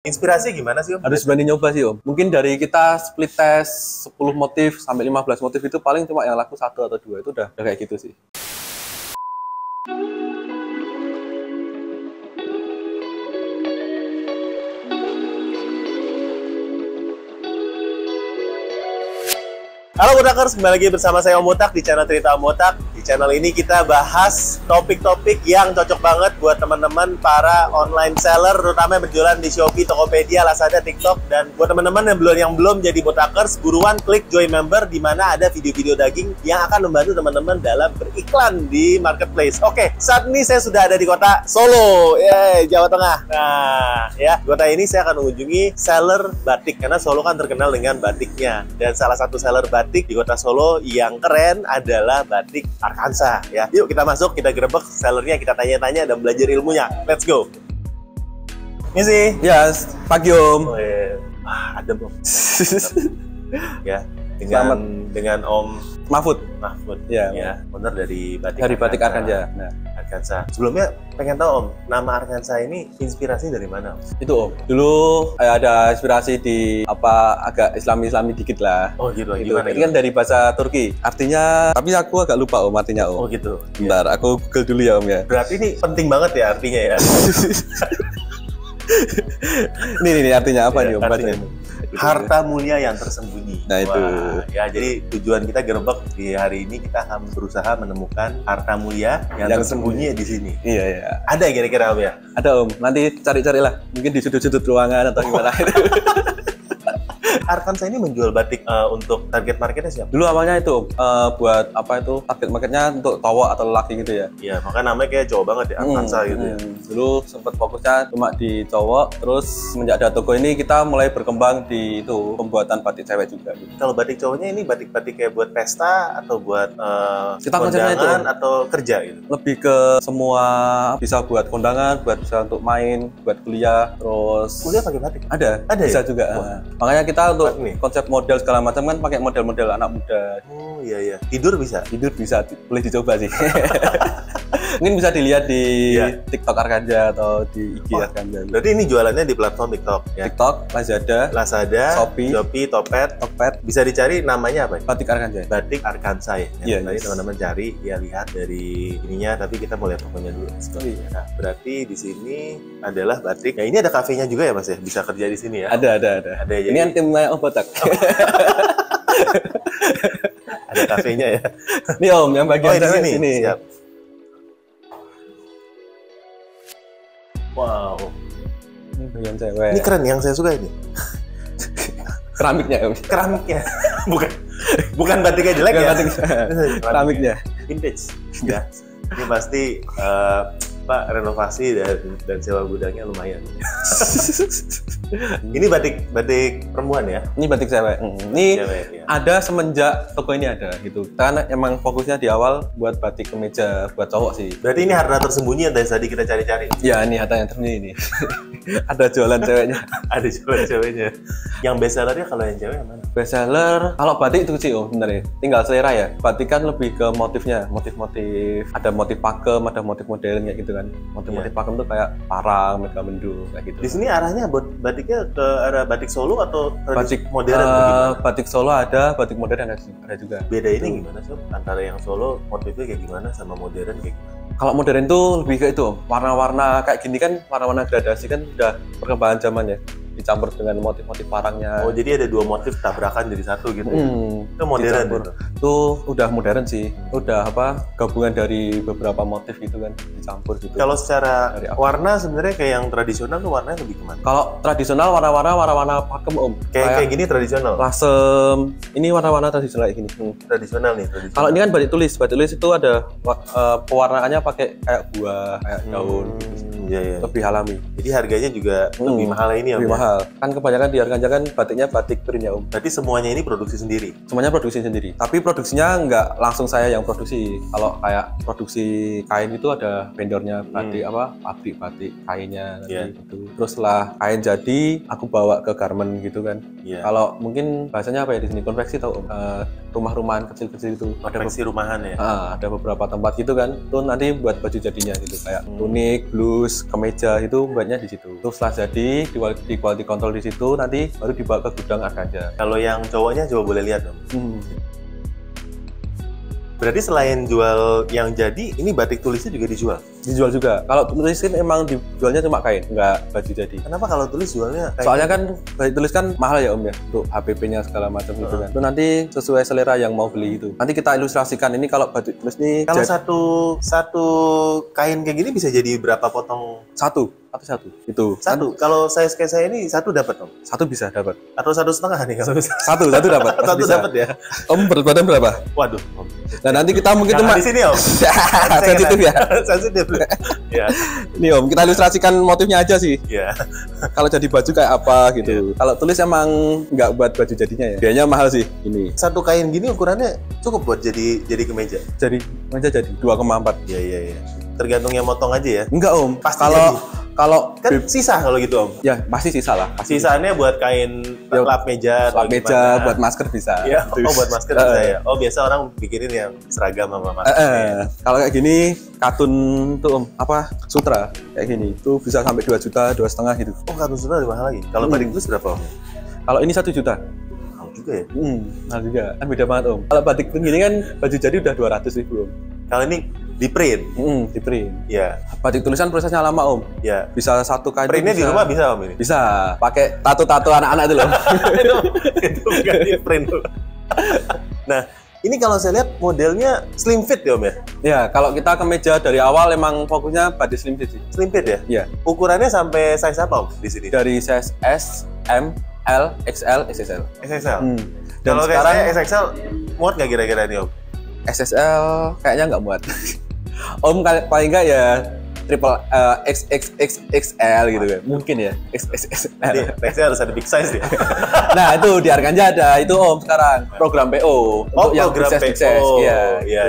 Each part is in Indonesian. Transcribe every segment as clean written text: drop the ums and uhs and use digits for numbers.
Inspirasi gimana sih Om? Harus berani nyoba sih Om. Mungkin dari kita split test 10 motif sampai 15 motif itu paling cuma yang laku 1 atau 2 itu udah kayak gitu sih. Halo Motakers, kembali lagi bersama saya Om Motak di channel Cerita Om Motak. Di channel ini kita bahas topik-topik yang cocok banget buat teman-teman para online seller, terutama yang berjualan di Shopee, Tokopedia, Lazada, TikTok. Dan buat teman-teman yang belum jadi Motakers, buruan klik join member di mana ada video-video daging yang akan membantu teman-teman dalam beriklan di marketplace. Oke, saat ini saya sudah ada di kota Solo, Jawa Tengah. Nah, ya, kota ini saya akan mengunjungi seller batik karena Solo kan terkenal dengan batiknya. Dan salah satu seller batik di kota Solo yang keren adalah batik Arkansa ya. Yuk kita masuk, kita gerebek sellernya, kita tanya-tanya dan belajar ilmunya. Let's go. Ini sih. Yes, pagi Om. Oh, ya. Adem Om. Ya, dengan Om Mahfud. Ya, Ya. owner dari batik Arkansa. Nah, Arkansa. Sebelumnya pengen tahu Om, nama Arkansa ini inspirasi dari mana Om? itu Om. Dulu ada inspirasi di agak Islami dikit lah. Oh gitu. Gitu. Gimana? Ini kan dari bahasa Turki. Artinya, tapi aku agak lupa Om artinya Om. Oh gitu. Bentar, aku Google dulu ya Om ya. Berarti ini penting banget ya artinya ya. Ini artinya apa nih Om? Artinya, harta mulia yang tersembunyi. Nah, itu. Ya, jadi tujuan kita gerebek di hari ini, kita akan berusaha menemukan harta mulia yang tersembunyi di sini. Iya. Ada kira-kira Om ya? Ada Om. Nanti cari-carilah. Mungkin di sudut-sudut ruangan atau gimana. Arkansa ini menjual batik untuk target marketnya siapa? Dulu awalnya itu buat target marketnya untuk cowok atau lelaki gitu ya. Iya, makanya namanya kayak cowok banget ya, Arkansa gitu ya. Dulu sempat fokusnya cuma di cowok, terus semenjak ada toko ini kita mulai berkembang di itu pembuatan batik cewek juga. Gitu. Kalau batik cowoknya ini batik-batik kayak buat pesta atau buat kita konsepnya itu atau kerja gitu? Lebih ke semua, bisa buat kondangan, bisa untuk main, buat kuliah, terus kuliah pakai batik? Ada bisa ya? juga. Makanya kita untuk konsep model segala macam kan pakai model-model anak muda. Oh iya. Tidur bisa, boleh dicoba sih. Mungkin bisa dilihat di TikTok Arkansa atau di IG Arkansa. Berarti ini jualannya di platform TikTok ya? TikTok, Lazada, Shopee, Tokped. Bisa dicari namanya apa? Batik Arkansa. Batik Arkansa ya. Iya. Tadi teman-teman cari, ya lihat dari ininya, tapi kita mau lihat tokonya dulu. Nah, berarti di sini adalah batik. Ya, ini ada kafenya juga ya Mas ya? Bisa kerja di sini ya? Ada. Ini kan tim Om Botak. Ada kafenya ya. Ini Om, yang bagian di sini. Siap. Wow. Ini bagian cewek. Ini keren, yang saya suka ini. Keramiknya Om. Keramiknya. Bukan batiknya jelek ya. Keramiknya. Vintage. Ya. Ini pasti renovasi dan sewa gudangnya lumayan. Ini batik perempuan ya? Ini batik cewek. Ini cewek, ya. Ada semenjak toko ini ada gitu. Karena emang fokusnya di awal buat batik kemeja buat cowok sih. Berarti ini harta tersembunyi yang tadi kita cari-cari? Ya, ini harta yang tersembunyi ini. Ada jualan ceweknya. Ada jualan ceweknya. Yang best sellernya kalau yang cewek yang mana? Best seller, kalau batik itu sih sebenarnya tinggal selera ya. Batik kan lebih ke motifnya, motif-motif. Ada motif pakem, ada motif modern kayak gitu kan. Motif-motif pakem tuh kayak parang, megamendung kayak gitu. Di sini arahnya buat batiknya ke arah batik Solo atau batik modern? Batik Solo ada, batik modern ada juga. Beda ini gimana sih antara yang Solo motifnya kayak gimana sama modern kayak gimana? Kalau modern tuh lebih ke itu, warna-warna kayak gini kan, warna-warna gradasi kan udah perkembangan zamannya, dicampur dengan motif-motif parangnya. Oh, jadi ada dua motif tabrakan jadi satu gitu. Itu modern gitu. Itu udah modern sih. Udah gabungan dari beberapa motif gitu kan, dicampur gitu. Kalau secara warna sebenarnya kayak yang tradisional tuh warnanya lebih kemana? Kalau tradisional warna-warna pakem Om. Kayak gini tradisional. Lasem. Ini warna-warna tradisional kayak gini. Tradisional nih. Kalau ini kan batik tulis. Batik tulis itu ada pewarnaannya pakai kayak buah, kayak daun gitu. Iya. Lebih alami. Jadi harganya juga lebih mahal ini ya? Lebih mahal. Kan kebanyakan di Arkansa kan batiknya batik print ya Om. Berarti semuanya ini produksi sendiri? Semuanya produksi sendiri. Tapi produksinya nggak langsung saya yang produksi. Kalau kayak produksi kain itu ada vendornya, batik pabrik batik kainnya gitu. Terus setelah kain jadi, aku bawa ke garment gitu kan. Kalau mungkin bahasanya apa ya di sini, konveksi tahu Om? Rumah-rumahan kecil-kecil itu. Konveksi rumahan ya? Ada beberapa tempat gitu kan. Itu nanti buat baju jadinya gitu, kayak tunik, blus, terus kemeja itu buatnya di situ. Terus setelah jadi di quality control di situ, nanti baru dibawa ke gudang Arganja. Kalau yang cowoknya coba boleh lihat dong. Berarti selain jual yang jadi, ini batik tulisnya juga dijual? Dijual juga. Kalau tulis kan emang dijualnya cuma kain, nggak baju jadi. Kenapa kalau tulis jualnya kain? Soalnya kan batik tulis kan mahal ya Om ya, untuk HPP-nya segala macam gitu kan. Itu nanti sesuai selera yang mau beli itu. Nanti kita ilustrasikan ini kalau batik tulis ini. Kalau satu kain kayak gini bisa jadi berapa potong? Satu itu satu. Kalau size kayak saya ini satu dapat Om? Satu bisa dapat. Atau 1,5 nih? Satu dapat. Satu dapat ya. Om berat badan berapa? Waduh. Nah nanti kita mungkin cuma di sini Om. Sensitif ya. Sensitif. Ya. Ini Om, kita ilustrasikan motifnya aja sih. Iya. Kalau jadi baju kayak apa gitu. Kalau tulis emang nggak buat baju jadinya ya. Biayanya mahal sih ini. Satu kain gini ukurannya cukup buat jadi kemeja. Jadi 2,4. Iya. Tergantung yang motong aja ya. Enggak Om. Pasti kalau kan sisa kalau gitu Om. Ya pasti sisa lah. Sisanya buat kain lap meja, buat masker bisa. Ya, buat masker bisa ya. Oh biasa orang bikinin yang seragam sama masker. Kalau kayak gini katun tuh Om, sutra kayak gini itu bisa sampai 2 juta, 2,5 gitu. Oh katun sutra lebih mahal lagi. Kalau batik tulis berapa Om? Kalau ini 1 juta. Mahal juga ya? Mahal juga. Kan beda banget Om. Kalau batik begini kan baju jadi udah 200.000 Om. Kalau ini di print? Di print. Iya. Batik tulisan prosesnya lama Om. Iya. Bisa satu kain. Printnya di rumah bisa Om ini? Bisa. Pakai tato-tato anak-anak itu loh. itu bukan di print. Nah, ini kalau saya lihat modelnya slim fit ya Om ya? Ya, kalau kita kemeja dari awal emang fokusnya batik slim fit sih. Slim fit ya? Iya. Ukurannya sampai size apa Om di sini? Dari size S, M, L, XL, XXL. XXL. Dan kalau sekarang kayak saya XXL muat nggak kira-kira ini Om? XXL kayaknya nggak muat. Om paling nggak ya triple XXXXL gitu kan. Mungkin ya XXXL. Nextnya harus ada big size ya. Nah itu di Arganja ada itu Om sekarang program PO. Untuk yang program big size, PO. Iya.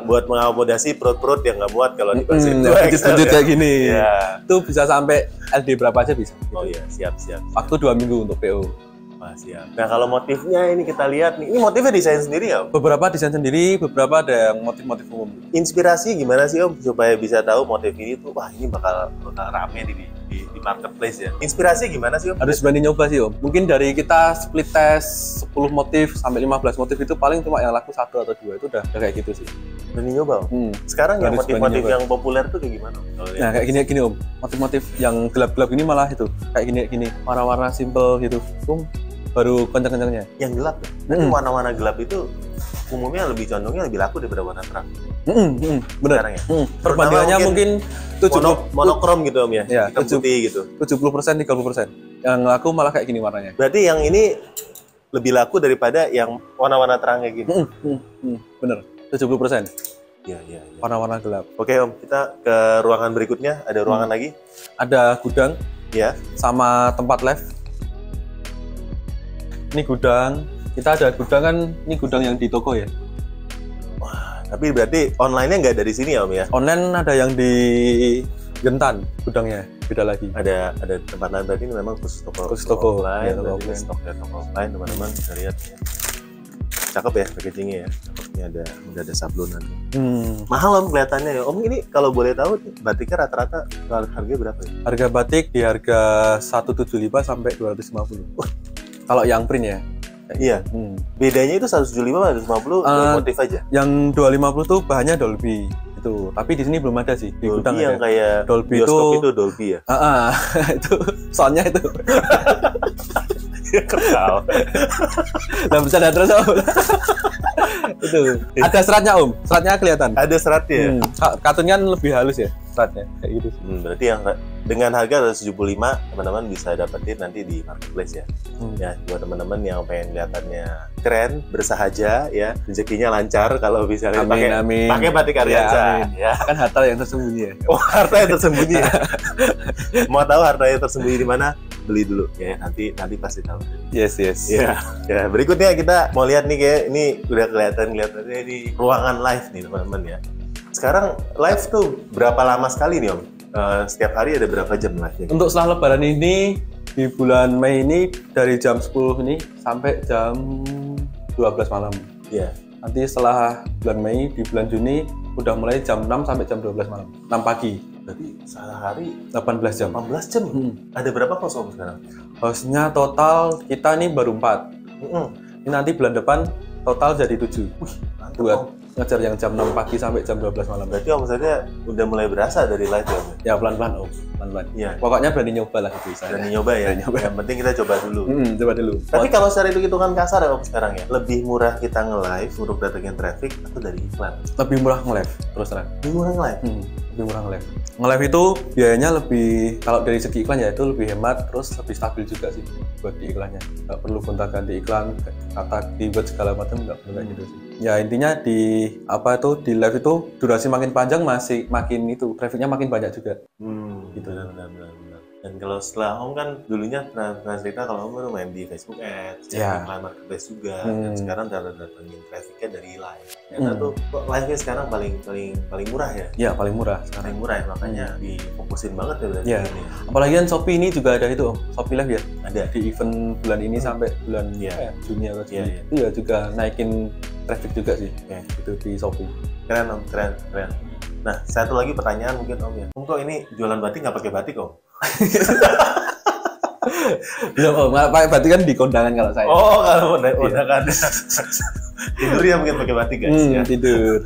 Buat mengakomodasi perut-perut yang nggak muat kalau di pasir itu budget kayak gini. Iya. Itu bisa sampai LD berapa aja bisa. Oh iya, siap. Waktu 2 minggu untuk PO. Wah, siap. Nah kalau motifnya ini kita lihat nih, ini motifnya desain sendiri ya Om? Beberapa desain sendiri, beberapa ada yang motif-motif umum. Inspirasi gimana sih Om supaya bisa tahu motif ini tuh, wah ini bakal rame di marketplace ya. Inspirasi gimana sih Om? Harus berani nyoba sih Om. Mungkin dari kita split test 10 motif sampai 15 motif itu paling cuma yang laku 1 atau 2 itu udah kayak gitu sih. Berani nyoba Om? Sekarang yang motif-motif yang populer tuh kayak gimana Om? Nah kayak gini Om, motif-motif yang gelap-gelap ini malah itu kayak gini, warna-warna simple gitu Om. Baru kencang-kencangnya. Yang gelap ya? Tapi warna-warna gelap itu umumnya condongnya lebih laku daripada warna terang. Benar. Sekarang ya? Perbandingannya mungkin 70 monokrom gitu Om ya? Ya, hitam putih gitu. 70%, 30%. Yang laku malah kayak gini warnanya. Berarti yang ini lebih laku daripada yang warna-warna terang kayak gini? Bener, 70%. Iya. Warna-warna gelap. Oke Om, kita ke ruangan berikutnya. Ada ruangan lagi? Ada gudang. Ya. Sama tempat live. Ini gudang, kita ada gudang kan, ini gudang yang di toko ya. Wah, tapi berarti online-nya nggak dari sini ya Om ya? Online ada yang di Gentan, gudangnya, beda lagi. Ada tempat lain, berarti ini memang khusus toko online, berarti toko online teman-teman bisa lihat. Cakep ya packagingnya ya, cakepnya udah ada sablonan. Mahal Om kelihatannya ya. Om ini kalau boleh tahu batiknya rata-rata harganya berapa ya? Harga batik di harga 175 sampai 250. Kalau yang print ya? Iya. Bedanya itu 175 atau 250 motif aja? Yang 250 tuh bahannya Dolby itu. Tapi di sini belum ada sih. Di Dolby gudang yang ada. kayak Dolby itu Dolby ya? Itu soundnya itu. Ketawa. Nah bisa ada terus Om. Itu. Ada seratnya Om. Seratnya kelihatan. Ada seratnya. Kartunnya kan lebih halus ya seratnya kayak gitu. Berarti yang dengan harga 175 teman-teman bisa dapetin nanti di marketplace ya. Ya buat teman-teman yang pengen kelihatannya keren, bersahaja ya, rezekinya lancar kalau bisa pakai batik Arganja. Ya. Kan harta yang tersembunyi ya. Oh, harta yang tersembunyi ya. Mau tahu harta yang tersembunyi di mana? Beli dulu ya, nanti pasti tahu. Yes. Ya, berikutnya kita mau lihat nih, kayak ini udah kelihatannya di ruangan live nih teman-teman ya. Sekarang live tuh berapa lama sekali nih Om? Setiap hari ada berapa jam live-nya? Untuk setelah lebaran ini di bulan Mei ini dari jam 10 ini sampai jam 12 malam. Iya. Nanti setelah bulan Mei di bulan Juni udah mulai jam 6 sampai jam 12 malam. 6 pagi. Berarti sehari 18 jam. 18 jam. Ada berapa host Om sekarang? Hostnya total kita ini baru 4. Ini nanti bulan depan total jadi 7. Mantap, Buat Om. ngejar yang jam 6 pagi sampai jam 12 malam. Berarti omsetnya udah mulai berasa dari live ya Om? Ya pelan-pelan Om, pelan-pelan. Iya. Pokoknya berani nyoba lah itu saya. Berani nyoba ya? Berani nyoba. Yang penting kita coba dulu. Coba dulu. Tapi kalau secara hitung-hitungan kasar ya Om sekarang ya, lebih murah kita nge-live untuk datengin traffic atau dari iklan? Lebih murah nge-live terus terang. Lebih murah nge-live? Lebih murah nge-live. Nge-live itu biayanya lebih, kalau dari segi iklan ya itu lebih hemat, terus lebih stabil juga sih buat di iklannya. Nggak perlu gonta-ganti iklan, kata keyword segala macam, nggak perlu kayak gitu sih. Ya intinya di di live itu durasi makin panjang masih makin itu trafficnya makin banyak juga. Gitu. Benar. Dan kalau setelah Om kan dulunya pernah cerita kalau Om main di Facebook Ads, iklan marketplace juga, dan sekarang datengin trafficnya dari live. Karena tuh kok live-nya sekarang paling murah ya? Iya paling murah sekarang. Paling murah ya, makanya difokusin banget ya berarti ini. Apalagi kan Shopee ini juga ada itu Om, Shopee Live ya. Ada di event bulan ini sampai bulan Juni atau Juli. Itu ya juga naikin traffic juga sih. Itu di Shopee. Keren Om, keren. Nah, satu lagi pertanyaan mungkin Om ya. Om kok ini jualan batik nggak pakai batik Om? Belum Om, pakai batik kan di kondangan kalau saya. Oh, kalau udah kan. Tidur ya mungkin pakai batik guys ya. Tidur.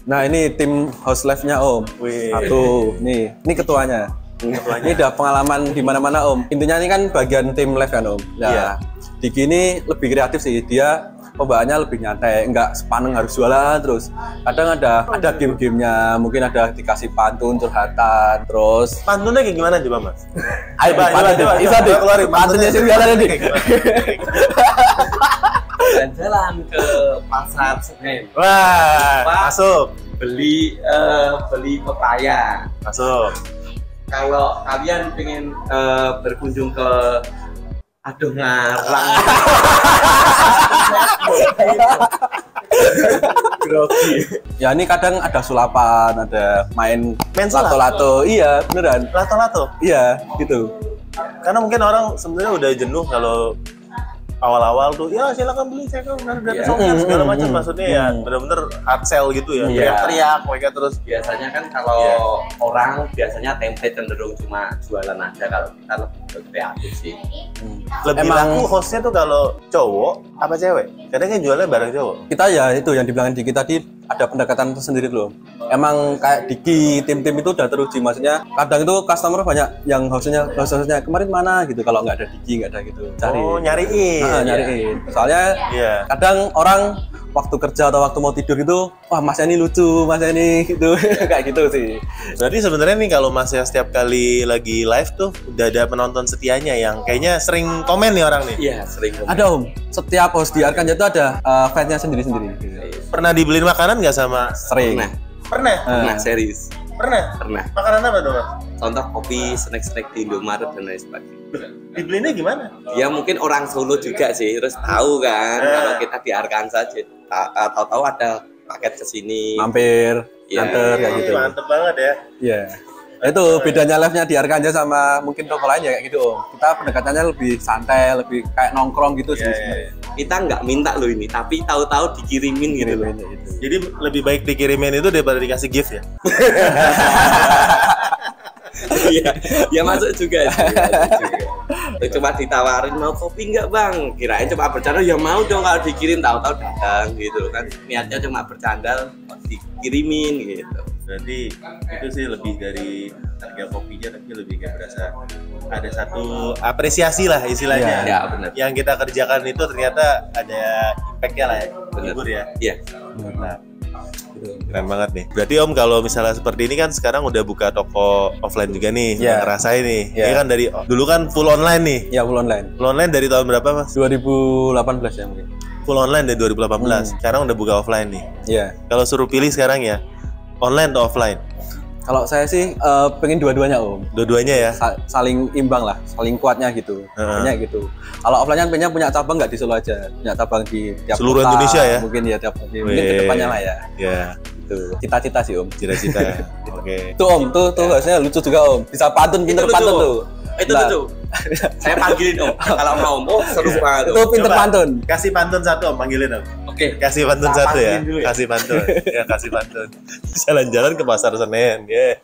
Nah, ini tim host live-nya Om. Satu, nih. Ini ketuanya. Ini udah pengalaman di mana-mana Om. Intinya ini kan bagian tim live kan Om. Nah, Diki ini lebih kreatif sih. Dia pembawaannya lebih nyantai, nggak sepaneng harus jualan terus. Kadang ada game-gamenya, mungkin ada dikasih pantun, curhatan, terus. Pantunnya kayak gimana coba Mas? Ayo coba. Bisa deh, keluarin pantunnya sih biar nih. Jalan ke pasar Senen. Wah, masuk. Beli pepaya. Masuk. Kalau kalian pengen berkunjung ke aduh ngarang. Grogi. Ya ini kadang ada sulapan, ada main lato-lato. Iya, beneran. Lato-lato? Iya, gitu. Karena mungkin orang sebenarnya udah jenuh kalau awal-awal tuh ya silakan beli saya kan udah gratis segala macam, maksudnya ya bener-bener hard sell gitu ya, teriak-teriak mereka terus. Biasanya kan kalau orang biasanya template cenderung cuma jualan aja, kalau kita lebih kreatif sih. Lebih laku hostnya tuh kalau cowok apa cewek? Kadang kan jualnya bareng cowok. Kita ya itu yang dibilang Diki tadi, ada pendekatan tersendiri loh. Emang kayak Diki, tim-tim itu udah teruji, maksudnya kadang itu customer banyak yang hostnya kemarin mana gitu, kalau nggak ada Diki nggak ada gitu. Cari. Oh, nyariin. Nyariin. Soalnya kadang orang waktu kerja atau waktu mau tidur gitu, wah Mas ini lucu, Mas ini gitu, kayak gitu sih. Berarti sebenarnya nih kalau Mas ya setiap kali lagi live tuh udah ada penonton setianya yang kayaknya sering komen nih orang nih. Iya, sering komen. Ada Om, setiap host di Arkanjaya itu ada fansnya sendiri-sendiri. Pernah dibeliin makanan nggak sama? Sering. Pernah serius. Pernah. Makanan apa dong Mas? Contoh kopi, snack di Indomaret dan lain sebagainya. Dibelinya gimana? Ya mungkin orang Solo juga sih, terus tahu kan kalau kita di Arkansas aja, tahu-tahu ada paket kesini. Mampir, nganter kayak gitu. Mantep banget ya. Iya. Itu bedanya live-nya di Arkanjaya sama mungkin toko lain ya kayak gitu Om. Kita pendekatannya lebih santai, lebih kayak nongkrong gitu sih sebenarnya. Kita nggak minta loh ini, tapi tahu-tahu dikirimin gitu loh. Jadi lebih baik dikirimin itu daripada dikasih gift ya. Iya, ya masuk juga. Cuma ditawarin mau kopi nggak bang, kirain cuma bercanda, ya mau dong kalau dikirim, tahu-tahu datang gitu kan, niatnya cuma bercanda dikirimin gitu. Berarti itu sih lebih dari harga kopinya, tapi lebih kayak berasa ada satu apresiasi lah istilahnya. Ya, benar. Yang kita kerjakan itu ternyata ada impact-nya lah ya, libur ya. Iya. Nah, keren banget nih. Berarti Om kalau misalnya seperti ini kan sekarang udah buka toko offline juga nih, ngerasain nih. Ini kan dari dulu kan full online nih. Ya full online. Full online dari tahun berapa Mas? 2018 ya mungkin. Full online dari 2018. Sekarang udah buka offline nih. Iya. Kalau suruh pilih sekarang ya, online atau offline? Kalau saya sih pengen dua-duanya Om. Dua-duanya ya. Saling imbang lah, saling kuatnya gitu. Punya gitu. Kalau offline kan pengen punya cabang nggak di Solo aja, punya cabang di tiap seluruh kota, Indonesia ya. Mungkin ya mungkin kedepannya lah ya. Iya. Itu cita-cita sih Om. Cita-cita. Oke. Tuh Om, tuh harusnya lucu juga Om. Bisa pantun, pinter pantun tuh. Itu lucu. Saya panggilin Om. Kalau mau Om, oh seru banget. Itu pinter Coba. pantun. Kasih pantun satu Om, panggilin Om. Oke. Kasih pantun Tak satu ya. panggilin dulu ya. Kasih pantun. Ya, kasih pantun. Jalan-jalan ke pasar Senen. Ya.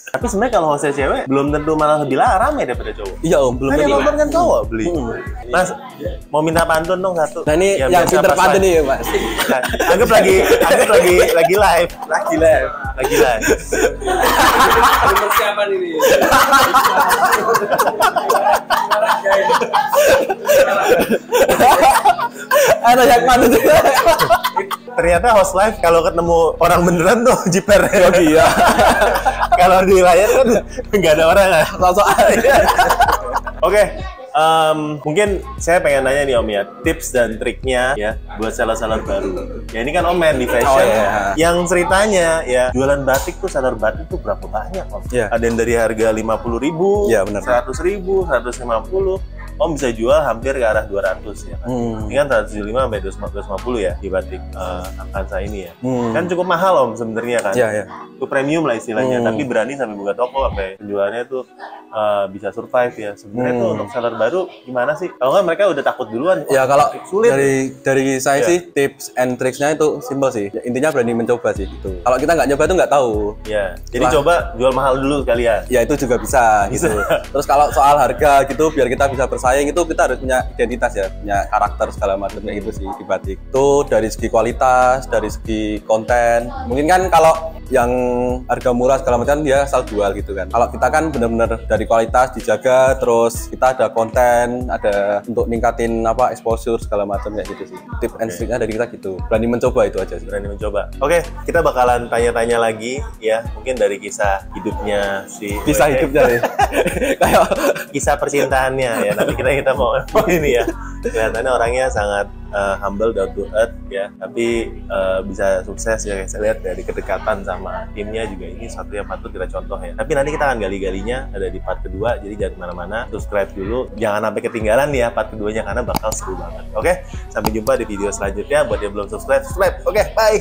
Tapi sebenarnya kalau hostnya cewek belum tentu malah lebih rame daripada cowok. Iya Om, belum Kan yang tentu. nonton kan cowok beli. Mas, mau minta pantun dong satu. Nah ini yang biasa pinter pas pantun live. nih ya Mas. Nah, anggap lagi live. Lagi live. Ada persiapan ini. Ada yang pantun juga. Ternyata host live kalau ketemu orang beneran tuh jiper. Oh iya. Kalau di layar kan nggak ada orang ya. Langsung aja. Oke, mungkin saya pengen nanya nih Om ya, tips dan triknya ya buat seller-seller baru. Ya ini kan Om main di fashion, Oh, iya. yang ceritanya ya jualan batik tuh, seller batik tuh berapa banyak Om? Iya. Ada yang dari harga 50.000, Iya, benar. 100.000, 150. Om bisa jual hampir ke arah 200 ya kan? Ini kan 175 sampai 250 ya di batik Akansa ini ya. Kan cukup mahal Om sebenarnya kan? Iya, iya. Itu premium lah istilahnya, tapi berani sampai buka toko sampai penjualannya tuh bisa survive ya. Sebenarnya tuh untuk seller baru gimana sih? Kalau nggak mereka udah takut duluan. Ya kalau sulit. dari saya Iya. sih tips and tricksnya itu simple sih. Ya, intinya berani mencoba sih gitu. Kalau kita nggak nyoba tuh nggak tahu. Ya, jadi Wah. coba jual mahal dulu kalian. Ya itu juga bisa gitu. Terus kalau soal harga gitu biar kita bisa bersaing itu kita harus punya identitas ya, punya karakter segala macamnya gitu sih di batik. Itu dari segi kualitas, dari segi konten. Mungkin kan kalau yang harga murah segala macam dia asal jual gitu kan. Kalau kita kan benar-benar dari kualitas dijaga, terus kita ada konten, ada untuk ningkatin apa exposure segala macam ya gitu sih. Tip and triknya dari kita gitu. Berani mencoba itu aja sih. Berani mencoba. Oke, kita bakalan tanya-tanya lagi ya, mungkin dari kisah hidupnya si Kisah hidupnya ya. Kayak kisah percintaannya ya. Nanti kita mau ini ya. Kelihatannya orangnya sangat humble, down to earth ya, tapi bisa sukses ya. Saya lihat dari kedekatan sama timnya juga ini satu yang patut kita contoh ya. Tapi nanti kita akan gali-galinya ada di part kedua, jadi jangan kemana-mana, subscribe dulu, jangan sampai ketinggalan ya part keduanya karena bakal seru banget. Oke, sampai jumpa di video selanjutnya. Buat yang belum subscribe, subscribe. Oke, bye.